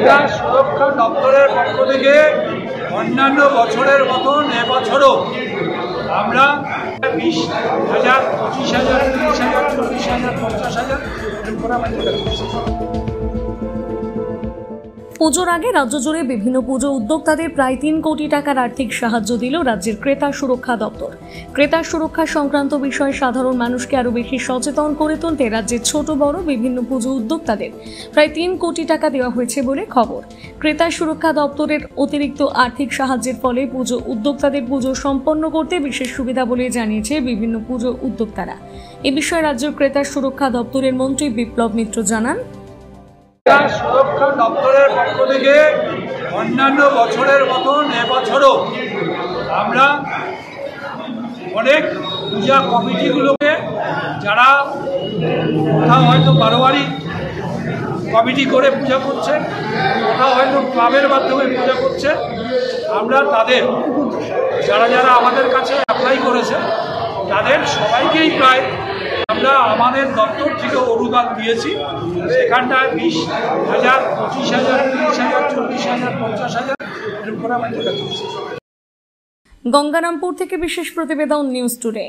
ক্রীড়া সুরক্ষা দপ্তরের পক্ষ থেকে অন্যান্য বছরের মতন এবছরও আমরা 20,000, 25,000, 30,000, 40,000, 50,000 এরকম করে আমরা করছি। পুজোর আগে রাজ্য জুড়ে বিভিন্ন পুজো উদ্যোক্তাদের প্রায় 3 কোটি টাকার আর্থিক সাহায্য দিল রাজ্যের ক্রেতা সুরক্ষা দপ্তর। ক্রেতা সুরক্ষা সংক্রান্ত বিষয়ে সাধারণ মানুষকে আরও বেশি সচেতন করে তুলতে রাজ্যের ছোট বড় বিভিন্ন পুজো উদ্যোক্তাদের প্রায় 3 কোটি টাকা দেওয়া হয়েছে বলে খবর। ক্রেতা সুরক্ষা দপ্তরের অতিরিক্ত আর্থিক সাহায্যের ফলে পুজো উদ্যোক্তাদের পুজো সম্পন্ন করতে বিশেষ সুবিধা বলে জানিয়েছে বিভিন্ন পুজো উদ্যোক্তারা। এ বিষয়ে রাজ্যের ক্রেতা সুরক্ষা দপ্তরের মন্ত্রী বিপ্লব মিত্র জানান, সুরক্ষা দপ্তরের পক্ষ থেকে অন্যান্য বছরের মতন এবছরও আমরা অনেক পূজা কমিটিগুলোকে, যারা কোথাও হয়তো বারোয়ারি কমিটি করে পূজা করছে, কোথাও হয়তো ক্লাবের মাধ্যমে পূজা করছে, আমরা তাদের যারা আমাদের কাছে অ্যাপ্লাই করেছে তাদের সবাইকেই প্রায় আমরা আমাদের দপ্তর থেকে অনুদান দিয়েছি। সেখানটায় 20,000, 25,000, 30,000, 40,000, 50,000 এরকম করে আমরা করছি। গঙ্গারামপুর থেকে বিশেষ প্রতিবেদন, নিউজ টুডে।